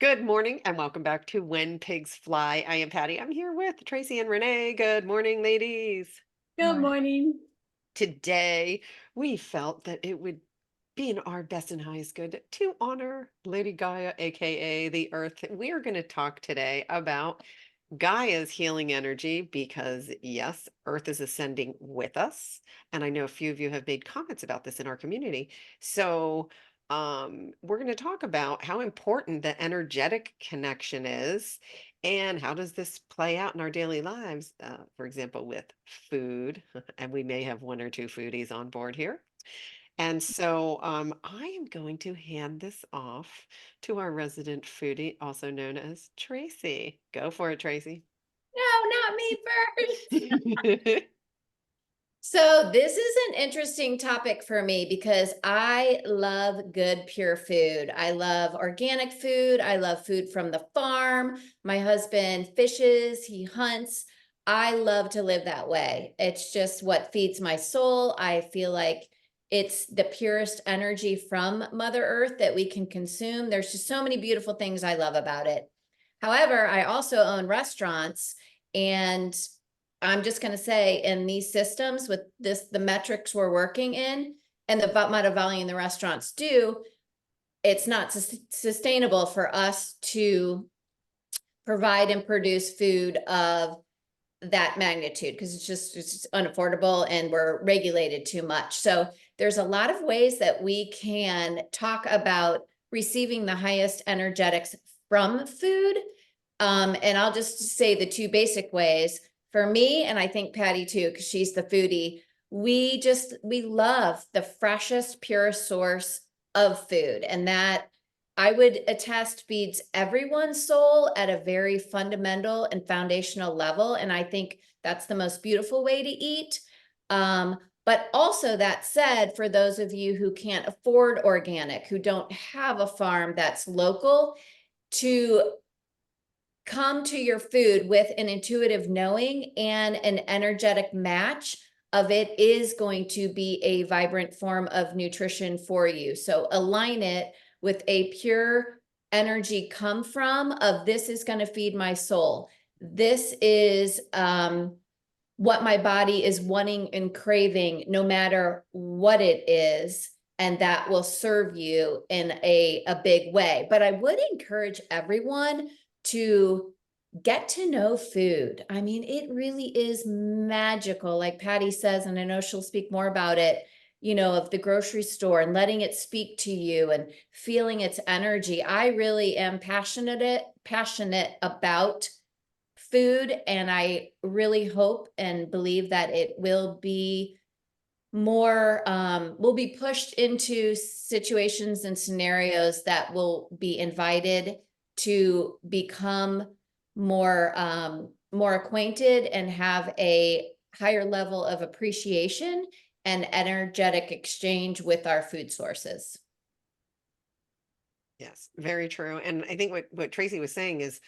Good morning and welcome back to When Pigs Fly. I am Patty. I'm here with Tracy and Renee. Good morning, ladies. Good morning. Today, we felt that it would be in our best and highest good to honor Lady Gaia, aka the Earth. We are going to talk today about Gaia's healing energy because, yes, Earth is ascending with us. And I know a few of you have made comments about this in our community. So, we're going to talk about how important the energetic connection is and how does this play out in our daily lives, for example, with food. And we may have one or two foodies on board here. And so I am going to hand this off to our resident foodie, also known as Tracy. Go for it, Tracy. No, not me first. So this is an interesting topic for me because I love good, pure food. I love organic food. I love food from the farm. My husband fishes, he hunts. I love to live that way. It's just what feeds my soul. I feel like it's the purest energy from Mother Earth that we can consume. There's just so many beautiful things I love about it. However, I also own restaurants, and I'm just going to say in these systems with the metrics we're working in and the amount of volume the restaurants do, it's not sustainable for us to provide and produce food of that magnitude because it's unaffordable and we're regulated too much. So there's a lot of ways that we can talk about receiving the highest energetics from food. And I'll just say the two basic ways for me, and I think Patty too, because she's the foodie. We love the freshest, purest source of food, and that I would attest feeds everyone's soul at a very fundamental and foundational level. And I think that's the most beautiful way to eat. But also, that said, for those of you who can't afford organic, who don't have a farm that's local, to come to your food with an intuitive knowing and an energetic match of it is going to be a vibrant form of nutrition for you. So align it with a pure energy come from of this is going to feed my soul. This is what my body is wanting and craving, no matter what it is. And that will serve you in a big way. But I would encourage everyone to get to know food. I mean, it really is magical, like Patty says, and I know she'll speak more about it, of the grocery store and letting it speak to you and feeling its energy. I really am passionate about food, and I really hope and believe that it will be will be pushed into situations and scenarios that will be invited to become more acquainted and have a higher level of appreciation and energetic exchange with our food sources. Yes, very true. And I think what Tracy was saying is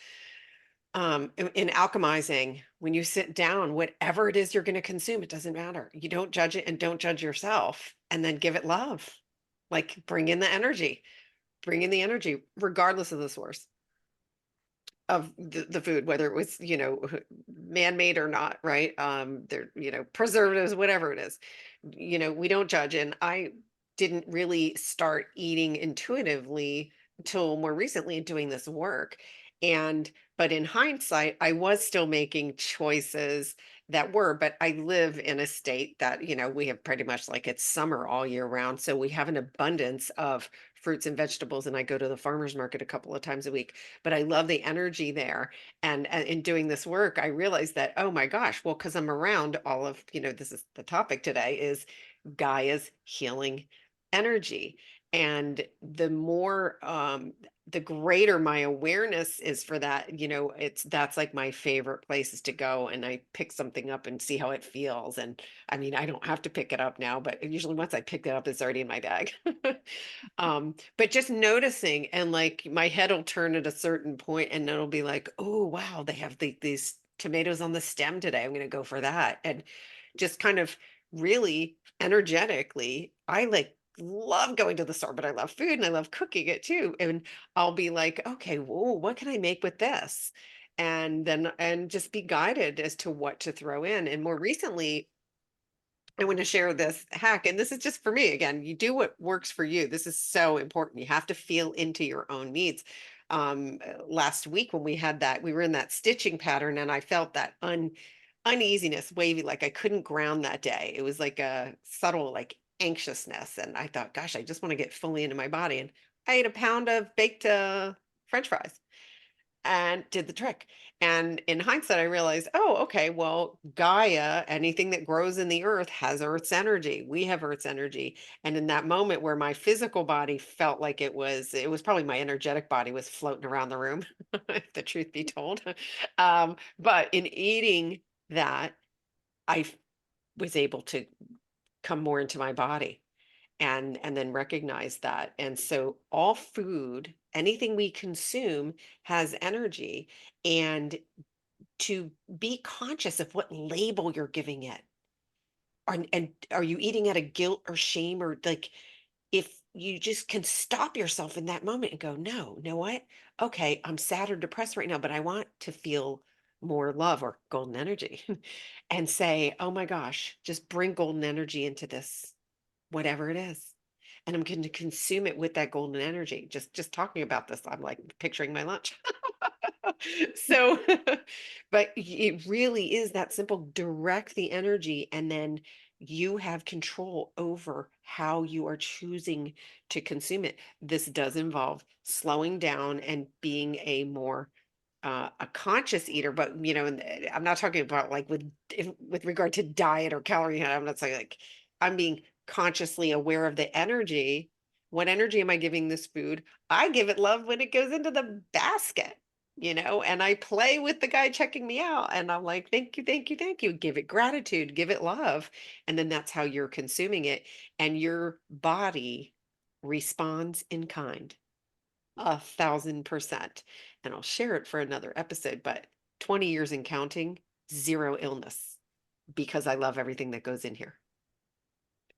in alchemizing, when you sit down, whatever it is you're going to consume, it doesn't matter. You don't judge it and don't judge yourself, and then give it love. Like bring in the energy, regardless of the source of the food, whether it was, man-made or not, right? There, preservatives, whatever it is, we don't judge. And I didn't really start eating intuitively until more recently doing this work. But in hindsight, I was still making choices but I live in a state that, we have pretty much like it's summer all year round. So we have an abundance of fruits and vegetables. And I go to the farmer's market a couple of times a week, but I love the energy there. And in doing this work, I realized that, oh my gosh, well, because I'm around all of, this is the topic today is Gaia's healing energy. And the greater my awareness is for that, that's like my favorite places to go. And I pick something up and see how it feels. And I mean, I don't have to pick it up now, but usually once I pick it up, it's already in my bag. But just noticing, and like my head will turn at a certain point and it'll be like, oh, wow, they have these tomatoes on the stem today. I'm going to go for that. And just kind of really energetically, I like love going to the store, but I love food and I love cooking it too. And I'll be like, okay, whoa, what can I make with this? And just be guided as to what to throw in. And more recently, I want to share this hack. And this is just for me. Again, you do what works for you. This is so important. You have to feel into your own needs. Last week when we had that, we were in that stitching pattern and I felt that uneasiness, wavy, like I couldn't ground that day. It was like a subtle, like anxiousness. And I thought, gosh, I just want to get fully into my body. And I ate a pound of baked French fries and did the trick. And in hindsight, I realized, oh, okay, well, Gaia, anything that grows in the earth has Earth's energy. We have Earth's energy. And in that moment where my physical body felt like it was probably my energetic body was floating around the room, if the truth be told. But in eating that, was able to come more into my body and then recognize that. And so all food, anything we consume has energy, and to be conscious of what label you're giving it. And are you eating out of guilt or shame, or like, if you just can stop yourself in that moment and go, no, know what? Okay, I'm sad or depressed right now, but I want to feel more love or golden energy and say, oh my gosh, just bring golden energy into this, whatever it is. And I'm going to consume it with that golden energy. Just talking about this, I'm like picturing my lunch. So, but it really is that simple. Direct the energy, and then you have control over how you are choosing to consume it. This does involve slowing down and being a conscious eater, but I'm not talking about like with regard to diet or calorie. I'm not saying like I'm being consciously aware of the energy. What energy am I giving this food? I give it love when it goes into the basket, and I play with the guy checking me out, and I'm like, thank you, thank you, thank you. Give it gratitude, give it love. And then that's how you're consuming it. And your body responds in kind. 1,000%. And I'll share it for another episode, but 20 years and counting, zero illness because I love everything that goes in here.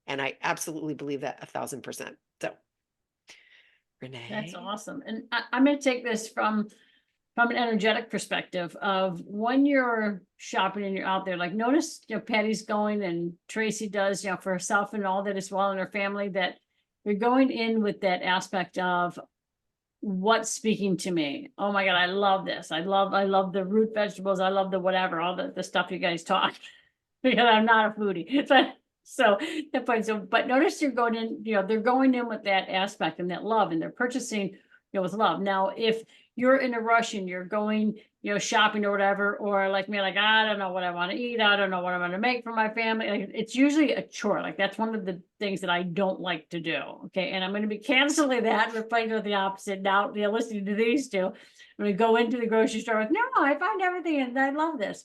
And I absolutely believe that 1,000%. So, That's Renee. awesome. And I'm going to take this from an energetic perspective of when you're shopping and you're out there, like notice, Patty's going and Tracy does, for herself and all that as well, and her family, that you're going in with that aspect of what's speaking to me. Oh my God, I love this. I love the root vegetables. I love the whatever, all the stuff you guys talk, because I'm not a foodie. So the point, but notice you're going in, they're going in with that aspect and that love, and they're purchasing, with love. Now, if you're in a rush and you're going, shopping or whatever, or like me, like, I don't know what I want to eat. I don't know what I'm going to make for my family. Like, it's usually a chore. Like, that's one of the things that I don't like to do. Okay. And I'm going to be canceling that, replacing with the opposite. Now, listening to these two, I'm going to go into the grocery store with, no, I find everything and I love this.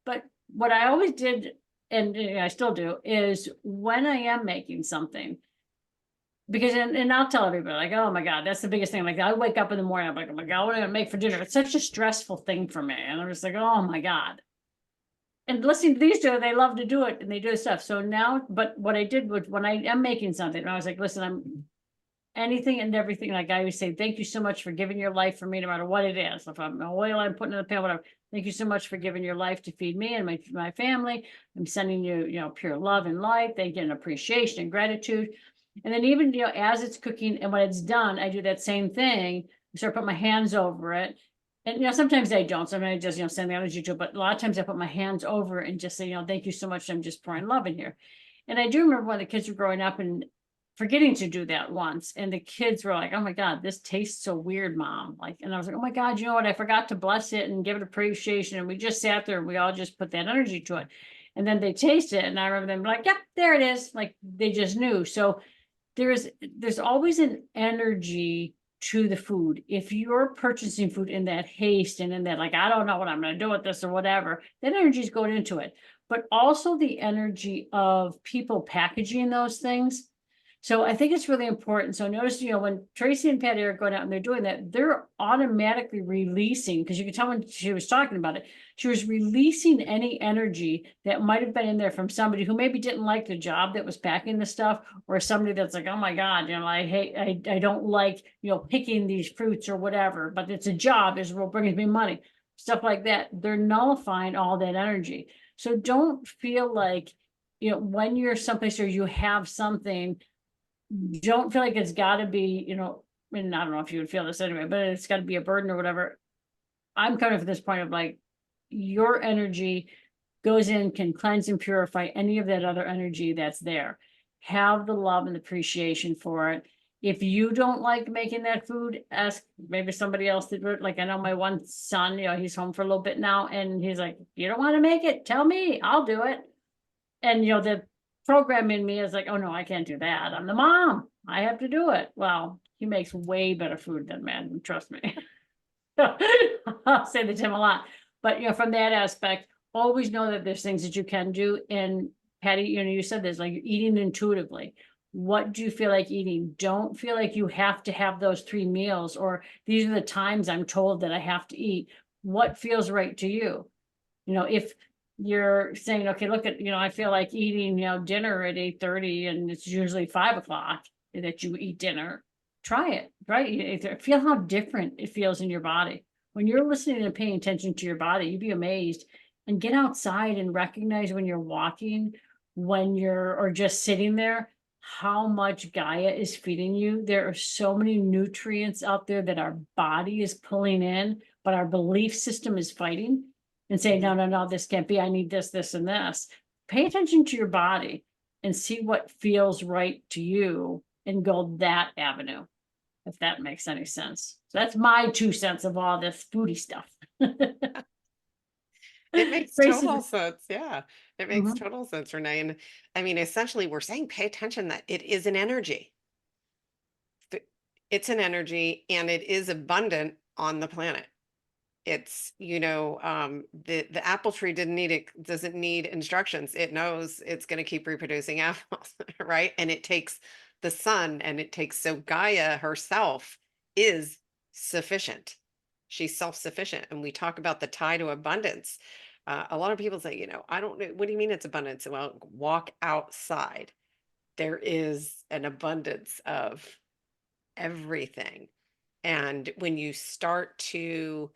But what I always did, and I still do, is when I am making something, because and I'll tell everybody, like, oh my God, that's the biggest thing. Like, I wake up in the morning, I'm like, oh my God, what am I gonna make for dinner? It's such a stressful thing for me. And I'm just like, oh my God. And listening to these two, they love to do it and they do stuff. So now, but what I did was when I am making something, I was like, listen, I'm anything and everything. Like I always say, thank you so much for giving your life for me, no matter what it is. If I'm oil I'm putting in the pan, whatever. Thank you so much for giving your life to feed me and my family. I'm sending you, pure love and light. They get an appreciation and gratitude. And then even, as it's cooking and when it's done, I do that same thing. So I put my hands over it. And, sometimes I don't. Sometimes I just, send the energy to it. But a lot of times I put my hands over it and just say, thank you so much. I'm just pouring love in here. And I do remember when the kids were growing up and forgetting to do that once. And the kids were like, oh my God, this tastes so weird, Mom. Like, and I was like, oh my God, you know what? I forgot to bless it and give it appreciation. And we just sat there and we all just put that energy to it. And then they taste it. And I remember them like, yep, there it is. Like they just knew. So there's always an energy to the food. If you're purchasing food in that haste and in that, like, I don't know what I'm going to do with this or whatever, that energy is going into it. But also the energy of people packaging those things. So I think it's really important. So notice, when Tracy and Patty are going out and they're doing that, they're automatically releasing, because you can tell when she was talking about it, she was releasing any energy that might have been in there from somebody who maybe didn't like the job that was packing the stuff, or somebody that's like, oh my God, I hate, I don't like, picking these fruits or whatever, but it's a job, is what brings me money, stuff like that. They're nullifying all that energy. So don't feel like, when you're someplace or you have something, don't feel like it's gotta be, and I don't know if you would feel this anyway, but it's gotta be a burden or whatever. I'm coming from this point of like, your energy goes in, can cleanse and purify any of that other energy that's there. Have the love and appreciation for it. If you don't like making that food, ask maybe somebody else to do it. Like I know my one son, he's home for a little bit now, and he's like, you don't want to make it? Tell me, I'll do it. And the program in me is like, oh no, I can't do that. I'm the mom. I have to do it. Well, he makes way better food than man, trust me. I'll say that to him a lot. But from that aspect, always know that there's things that you can do. And Patty, you said this, like eating intuitively. What do you feel like eating? Don't feel like you have to have those 3 meals, or these are the times I'm told that I have to eat. What feels right to you? If you're saying, okay, look at, I feel like eating, dinner at 8:30 and it's usually 5 o'clock that you eat dinner. Try it, right? Feel how different it feels in your body. When you're listening and paying attention to your body, you'd be amazed. And get outside and recognize when you're walking, or just sitting there, how much Gaia is feeding you. There are so many nutrients out there that our body is pulling in, but our belief system is fighting and say, no, no, no, this can't be. I need this, this, and this. Pay attention to your body and see what feels right to you and go that avenue, if that makes any sense. So that's my 2 cents of all this foodie stuff. It makes Tracy, total sense. Yeah, it makes total sense, Renee. And I mean, essentially, we're saying pay attention that it is an energy. It's an energy and it is abundant on the planet. It's, the apple tree doesn't need instructions. It knows it's going to keep reproducing apples, right? And it takes the sun, and it takes, so Gaia herself is sufficient. She's self-sufficient. And we talk about the tie to abundance. A lot of people say, I don't know, what do you mean it's abundance? Well, walk outside. There is an abundance of everything. And when you start to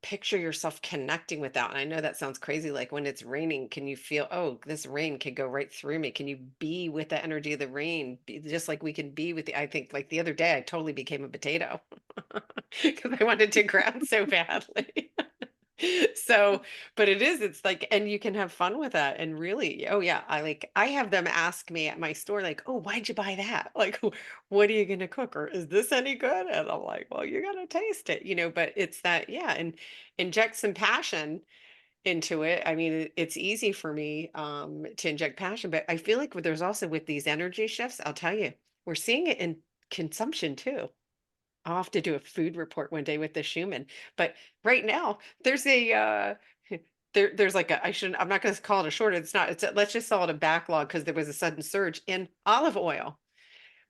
picture yourself connecting with that, and I know that sounds crazy, like when it's raining, can you feel, oh, this rain could go right through me? Can you be with the energy of the rain? Just like we can be with I think like the other day, I totally became a potato because I wanted to ground so badly. So, but it's like, and you can have fun with that. And really, oh yeah, I have them ask me at my store, like, oh, why'd you buy that? Like, what are you going to cook? Or is this any good? And I'm like, well, you got to taste it, but it's that, yeah. And inject some passion into it. I mean, it's easy for me to inject passion, but I feel like there's also with these energy shifts, I'll tell you, we're seeing it in consumption too. I'll have to do a food report one day with the Schumann. But right now, there's there's like I'm not going to call it a shortage. Let's just call it a backlog, because there was a sudden surge in olive oil,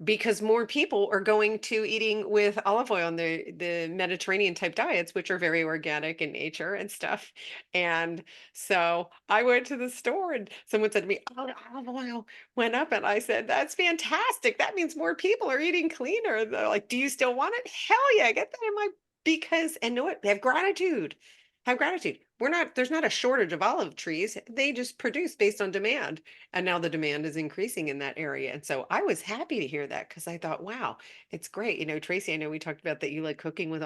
because more people are going to eating with olive oil in the Mediterranean type diets, which are very organic in nature and stuff. And so I went to the store and someone said to me, oh, olive oil went up. And I said, that's fantastic. That means more people are eating cleaner. And they're like, do you still want it? Hell yeah, get that in my, and know it, have gratitude. Have gratitude. There's not a shortage of olive trees. They just produce based on demand. And now the demand is increasing in that area. And so I was happy to hear that, because I thought, wow, it's great. Tracy, I know we talked about that you like cooking with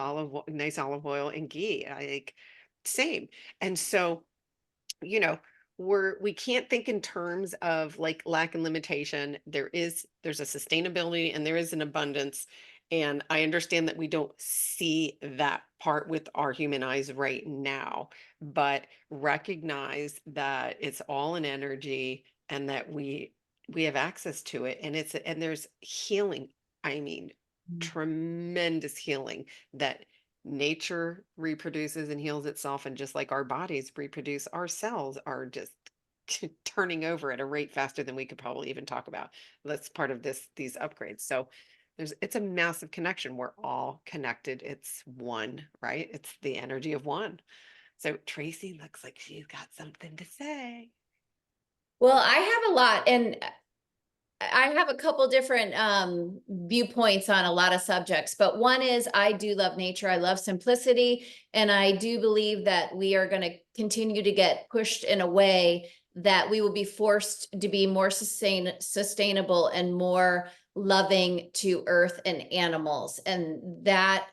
nice olive oil and ghee. I like same. And so, you know, we can't think in terms of like lack and limitation. There's a sustainability and there is an abundance. And I understand that we don't see that part with our human eyes right now, but recognize that it's all an energy, and that we have access to it, and there's healing. I mean, tremendous healing that nature reproduces and heals itself. And just like our bodies reproduce, our cells are just turning over at a rate faster than we could probably even talk about. That's part of these upgrades. So it's a massive connection. We're all connected. It's one, right? It's the energy of one. So Tracy looks like she's got something to say. Well, I have a lot, and I have a couple different viewpoints on a lot of subjects, but one is I do love nature. I love simplicity. And I do believe that we are going to continue to get pushed in a way that we will be forced to be more sustainable and more loving to earth and animals. And that,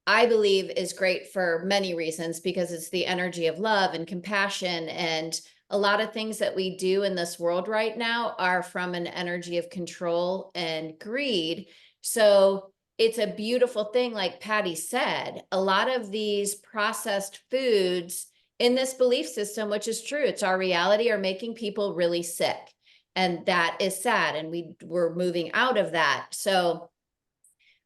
I believe, is great for many reasons, because it's the energy of love and compassion, and a lot of things that we do in this world right now are from an energy of control and greed. So it's a beautiful thing. Like Patty said, a lot of these processed foods in this belief system, which is true, it's our reality, are making people really sick. And that is sad. And we're moving out of that. So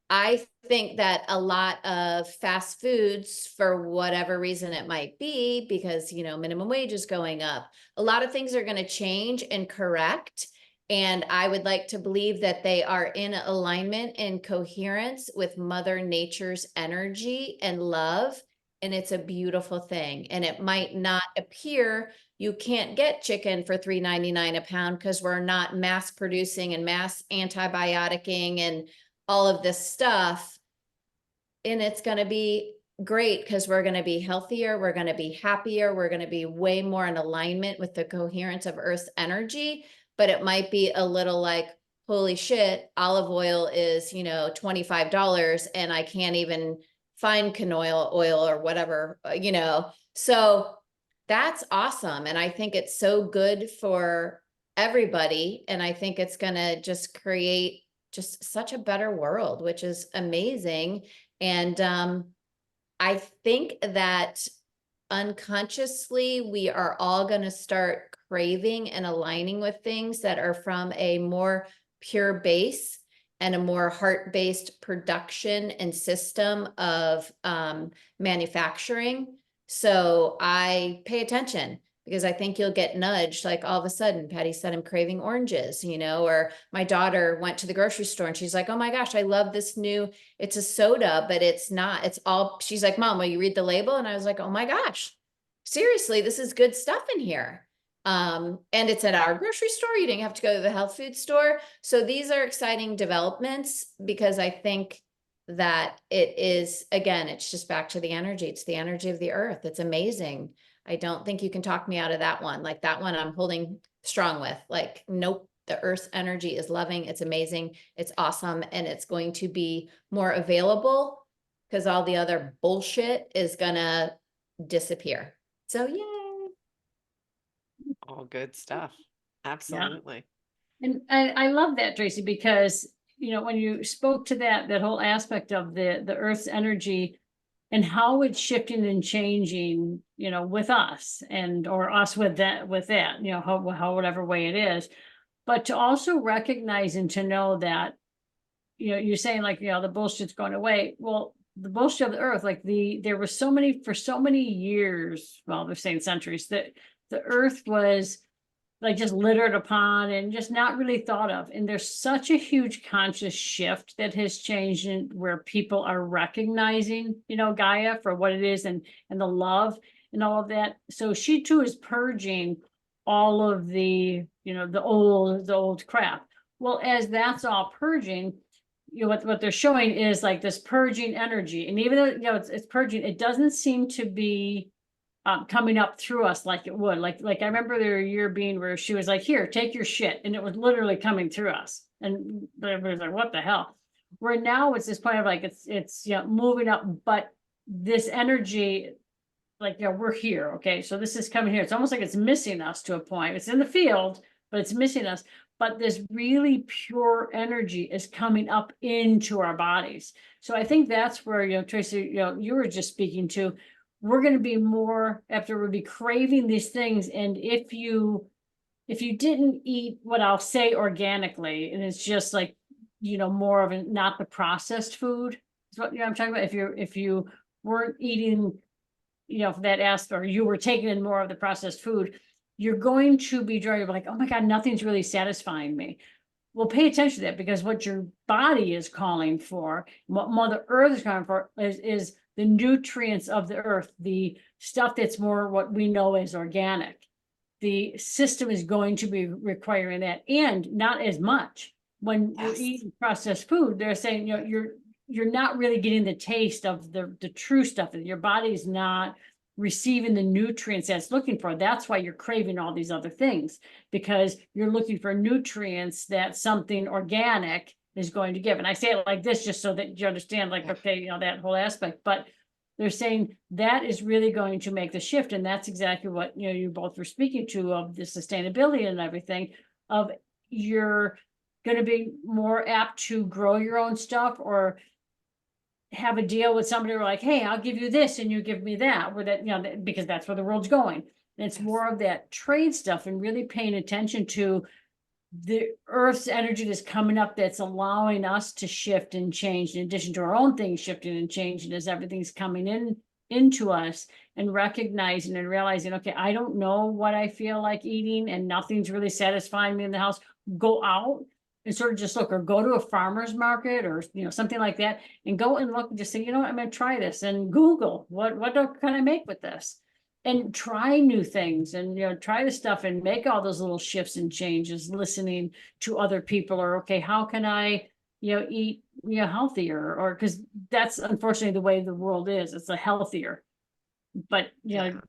I think that a lot of fast foods, for whatever reason it might be, because, minimum wage is going up, a lot of things are going to change and correct. And I would like to believe that they are in alignment and coherence with Mother Nature's energy and love. And it's a beautiful thing. And it might not appear, you can't get chicken for $3.99 a pound because we're not mass producing and mass antibioticing and all of this stuff. And it's going to be great because we're going to be healthier. We're going to be happier. We're going to be way more in alignment with the coherence of Earth's energy. But it might be a little like, holy shit, olive oil is, $25 and I can't even find canola oil or whatever, So that's awesome. And I think it's so good for everybody. And I think it's going to just create just such a better world, which is amazing. And I think that unconsciously, we are all going to start craving and aligning with things that are from a more pure base and a more heart-based production and system of manufacturing. So I pay attention, because I think you'll get nudged, like all of a sudden, Patty said, I'm craving oranges, or my daughter went to the grocery store and she's like, oh my gosh, I love this new, it's a soda, but it's not, it's all, she's like, Mom, will you read the label? And I was like, oh my gosh, seriously, this is good stuff in here. And it's at our grocery store. You didn't have to go to the health food store. So these are exciting developments, because I think that it is, again, it's just back to the energy. It's the energy of the earth. It's amazing. I don't think you can talk me out of that one. Like that one I'm holding strong with. Like, nope, the earth's energy is loving. It's amazing. It's awesome. And it's going to be more available because all the other bullshit is gonna disappear. So yay. All good stuff. Absolutely. And I love that, Tracy, because, when you spoke to that whole aspect of the earth's energy and how it's shifting and changing, with us or us with that, how whatever way it is, but to also recognize and to know that, you're saying like, the bullshit's going away. Well, the bullshit of the earth, like there was for so many years, well, they're saying centuries, that the earth was like just littered upon and just not really thought of. And there's such a huge conscious shift that has changed in where people are recognizing, Gaia for what it is and the love and all of that. So she too is purging all of the, the old crap. Well, as that's all purging, what they're showing is like this purging energy. And even though, it's purging, it doesn't seem to be coming up through us like it would. Like I remember there a year being where she was like, here, take your shit. And it was literally coming through us. And everybody was like, what the hell? Where now it's this point of like, it's moving up, but this energy, like, we're here. Okay. So this is coming here. It's almost like it's missing us to a point. It's in the field, but it's missing us. But this really pure energy is coming up into our bodies. So I think that's where, Tracy, you were just speaking to, we're going to be more after we'll be craving these things. And if you didn't eat what I'll say organically, and it's just like, more of not the processed food is what I'm talking about. If you weren't eating, that aspect, or you were taking in more of the processed food, you're going to be drained, like, oh my God, nothing's really satisfying me. Well, pay attention to that, because what your body is calling for, what Mother Earth is calling for, is the nutrients of the earth, the stuff that's more what we know as organic. The system is going to be requiring that, and not as much. When you're Yes. eating processed food, they're saying, you're not really getting the taste of the true stuff, and your body's not receiving the nutrients that it's looking for. That's why you're craving all these other things, because you're looking for nutrients that something organic is going to give. And I say it like this just so that you understand, like, Yeah. okay, that whole aspect, but they're saying that is really going to make the shift. And that's exactly what, you both were speaking to, of the sustainability and everything, of you're going to be more apt to grow your own stuff, or have a deal with somebody who are like, hey, I'll give you this and you give me that, where that, because that's where the world's going. And it's Yes. more of that trade stuff, and really paying attention to the earth's energy that's coming up, that's allowing us to shift and change, in addition to our own things shifting and changing as everything's coming into us, and recognizing and realizing, okay, I don't know what I feel like eating, and nothing's really satisfying me in the house. Go out and sort of just look, or go to a farmer's market, or something like that, and go and look and just say, what, I'm gonna try this, and Google what can I make with this, and try new things, and try the stuff, and make all those little shifts and changes, listening to other people, or okay, how can I eat healthier, or because that's unfortunately the way the world is. It's a healthier, but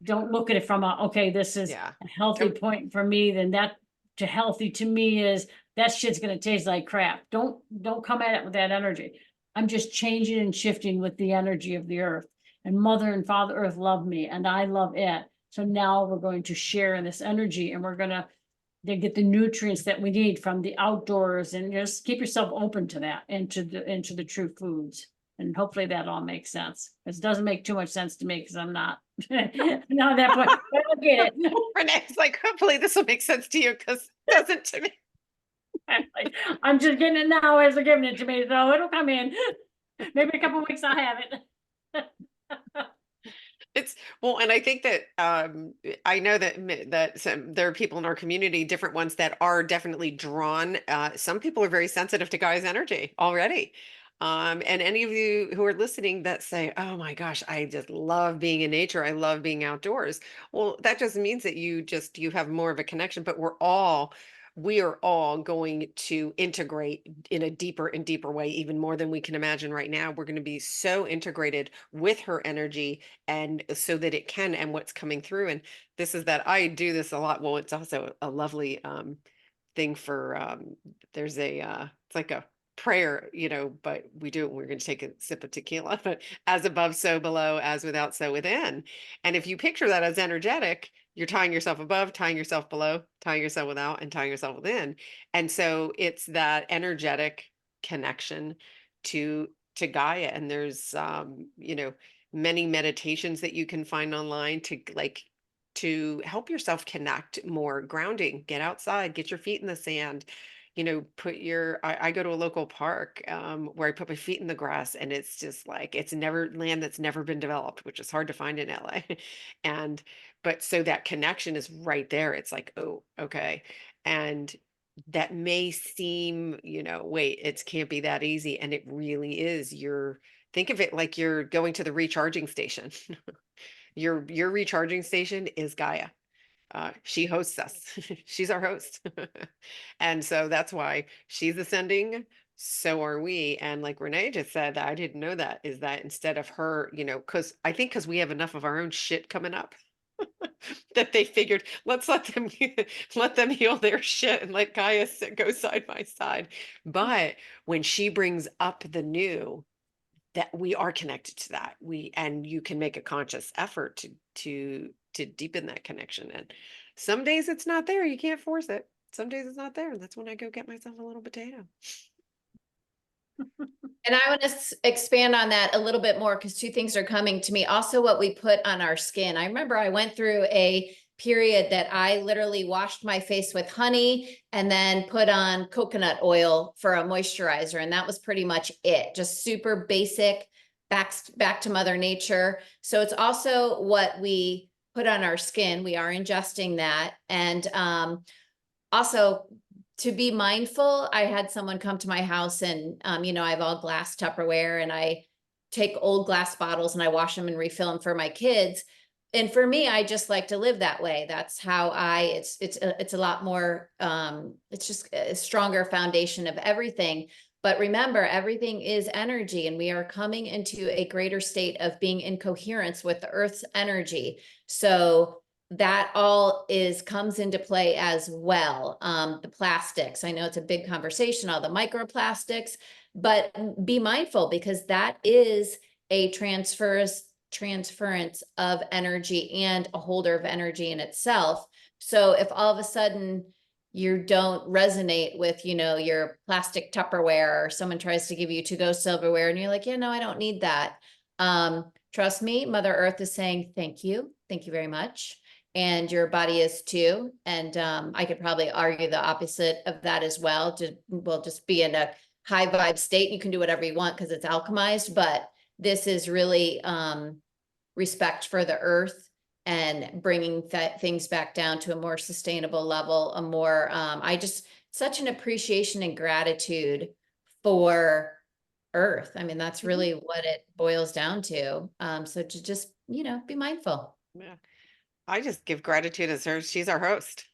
don't look at it from okay, this is Yeah. a healthy point for me, then that to healthy to me is that shit's gonna taste like crap. Don't come at it with that energy. I'm just changing and shifting with the energy of the earth. And Mother and Father Earth love me, and I love it. So now we're going to share in this energy, and we're gonna get the nutrients that we need from the outdoors, and just keep yourself open to that, into the true foods. And hopefully that all makes sense. It doesn't make too much sense to me, because I'm not not at that point. But I get it. Renee's like, hopefully this will make sense to you, because it doesn't to me. I'm just getting it now as they're giving it to me, so it'll come in. Maybe a couple weeks I'll have it. It's well, and I think that I know that there are people in our community, different ones that are definitely drawn. Some people are very sensitive to Gaia's energy already. And any of you who are listening that say, "Oh my gosh, I just love being in nature. I love being outdoors." Well, that just means that you have more of a connection. But we are all going to integrate in a deeper and deeper way, even more than we can imagine right now. We're going to be so integrated with her energy, and so that it can, and what's coming through. And this is that I do this a lot. Well, it's also a lovely thing for there's it's like a prayer, but we do it when we're going to take a sip of tequila. But as above, so below, as without, so within. And if you picture that as energetic, you're tying yourself above, tying yourself below, tying yourself without, and tying yourself within. And so it's that energetic connection to Gaia. And there's many meditations that you can find online to help yourself connect more. Grounding, get outside, get your feet in the sand, I go to a local park where I put my feet in the grass, and it's just like, it's never land that's never been developed, which is hard to find in LA. And but so that connection is right there. It's like, oh, okay. And that may seem, wait, it can't be that easy. And it really is. Think of it like you're going to the recharging station. Your recharging station is Gaia. She hosts us. She's our host. And so that's why she's ascending. So are we. And like Renee just said, that I didn't know that, is that instead of her, because we have enough of our own shit coming up that they figured, let's let them let them heal their shit and let Gaia go side by side. But when she brings up the new, that we are connected to that, and you can make a conscious effort to deepen that connection. And some days it's not there, you can't force it. Some days it's not there, and that's when I go get myself a little potato. And I want to expand on that a little bit more, because two things are coming to me. Also, what we put on our skin. I remember I went through a period that I literally washed my face with honey and then put on coconut oil for a moisturizer. And that was pretty much it. Just super basic, back to Mother Nature. So it's also what we put on our skin. We are ingesting that. And also to be mindful, I had someone come to my house and, you know, I have all glass Tupperware and I take old glass bottles and I wash them and refill them for my kids. And for me, I just like to live that way. That's how it's a lot more, it's just a stronger foundation of everything. But remember, everything is energy, and we are coming into a greater state of being in coherence with the Earth's energy. So that all comes into play as well. The plastics, I know it's a big conversation, all the microplastics, but be mindful, because that is a transference of energy and a holder of energy in itself. So if all of a sudden you don't resonate with, you know, your plastic Tupperware, or someone tries to give you to-go silverware and you're like, yeah, no, I don't need that. Trust me, Mother Earth is saying, thank you very much. And your body is too. And I could probably argue the opposite of that as well. We'll just be in a high vibe state. You can do whatever you want because it's alchemized, but this is really respect for the earth and bringing things back down to a more sustainable level, a more, such an appreciation and gratitude for earth. I mean, that's really what it boils down to. So to just, you know, be mindful. Yeah. I just give gratitude as her. She's our host.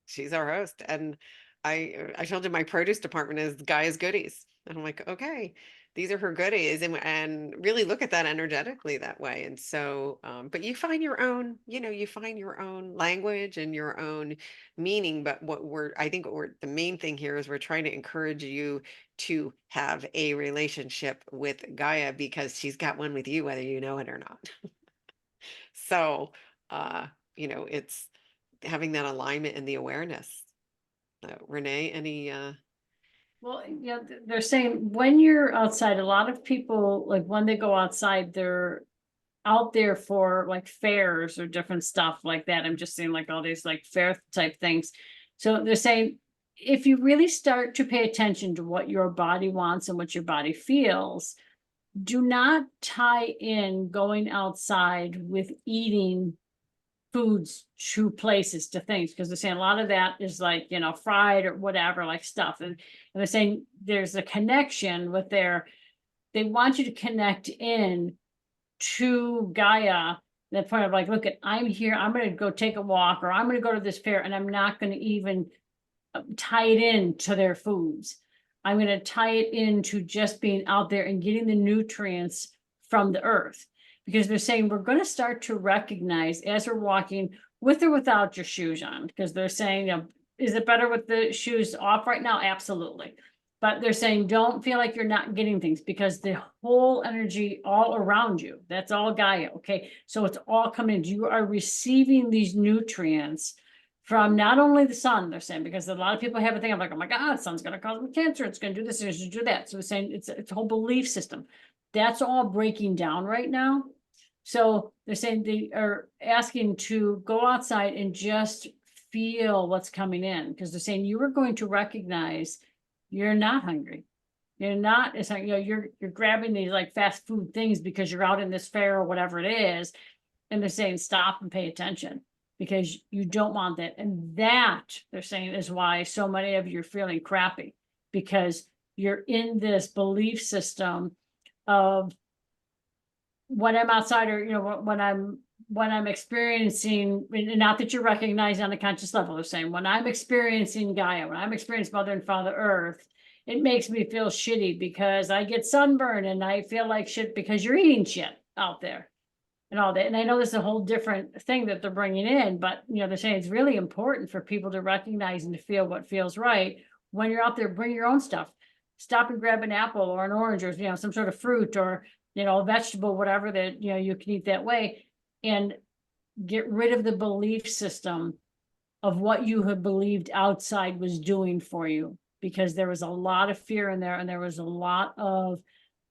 She's our host. And I told you my produce department is Gaia's goodies. And I'm like, okay, these are her goodies. And really look at that energetically that way. And so, but you find your own, you know, you find your own language and your own meaning. But I think the main thing here is we're trying to encourage you to have a relationship with Gaia, because she's got one with you, whether you know it or not. So, you know, it's having that alignment and the awareness. Renee, any Well, yeah, they're saying when you're outside, a lot of people, like when they go outside, they're out there for like fairs or different stuff like that. I'm just seeing like all these like fair type things. So they're saying, if you really start to pay attention to what your body wants and what your body feels, do not tie in going outside with eating foods to places, to things, because they're saying a lot of that is like, you know, fried or whatever, like stuff. And they're saying there's a connection with they want you to connect in to Gaia, that point of like, look, I'm here, I'm going to go take a walk, or I'm going to go to this fair, and I'm not going to even tie it in to their foods. I'm going to tie it into just being out there and getting the nutrients from the earth. Because they're saying we're going to start to recognize as we're walking, with or without your shoes on, because they're saying, you know, is it better with the shoes off right now? Absolutely. But they're saying, don't feel like you're not getting things, because the whole energy all around you, that's all Gaia. Okay. So it's all coming. You are receiving these nutrients from not only the sun, they're saying, because a lot of people have a thing of like, oh my God, the sun's going to cause me cancer. It's going to do this, it's going to do that. So they're saying it's a whole belief system. That's all breaking down right now. So they're saying they are asking to go outside and just feel what's coming in, because they're saying you are going to recognize you're not hungry. You're not, it's like, you know, you're grabbing these like fast food things because you're out in this fair or whatever it is. And they're saying, stop and pay attention, because you don't want that. And that, they're saying, is why so many of you are feeling crappy, because you're in this belief system of when I'm outside, or, you know, when I'm experiencing, and not that you're recognizing on a conscious level, they're saying, when I'm experiencing Gaia, when I'm experiencing Mother and Father Earth, it makes me feel shitty because I get sunburned and I feel like shit because you're eating shit out there and all that. And I know this is a whole different thing that they're bringing in, but, you know, they're saying it's really important for people to recognize and to feel what feels right. When you're out there, bring your own stuff. Stop and grab an apple or an orange, or, you know, some sort of fruit, or, you know, a vegetable, whatever that, you know, you can eat that way, and get rid of the belief system of what you have believed outside was doing for you, because there was a lot of fear in there, and there was a lot of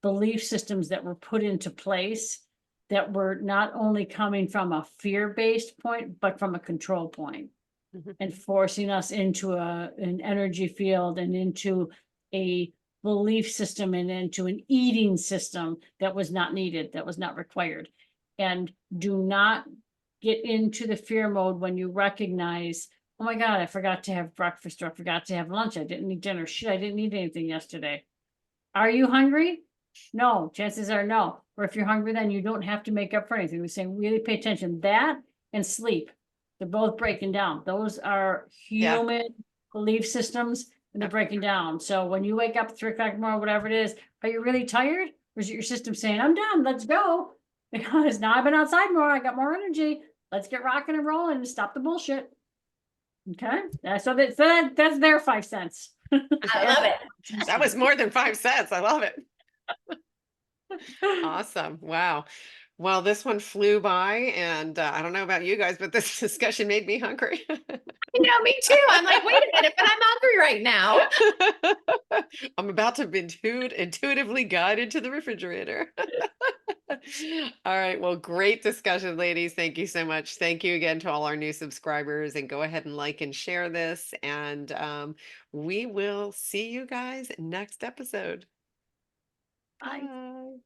belief systems that were put into place that were not only coming from a fear-based point, but from a control point, and forcing us into an energy field and into a belief system and into an eating system that was not needed, that was not required. And do not get into the fear mode when you recognize, oh my God, I forgot to have breakfast, or I forgot to have lunch. I didn't eat dinner. Shit, I didn't eat anything yesterday. Are you hungry? No, chances are no. Or if you're hungry, then you don't have to make up for anything. We're saying really pay attention. That and sleep, they're both breaking down. Those are Yeah. human belief systems, and they're Yep. breaking down. So when you wake up at 3 o'clock in the morning, whatever it is, are you really tired? Or is it your system saying, I'm done, let's go? Because now I've been outside more, I got more energy. Let's get rocking and rolling and stop the bullshit. Okay, that's their 5 cents. I love it. That was more than 5 cents. I love it. Awesome. Wow. Well, this one flew by, and I don't know about you guys, but this discussion made me hungry. You know, me too. I'm like, wait a minute, but I'm hungry right now. I'm about to be intuitively guided to the refrigerator. All right. Well, great discussion, ladies. Thank you so much. Thank you again to all our new subscribers, and go ahead and like and share this. And we will see you guys next episode. Bye. Bye.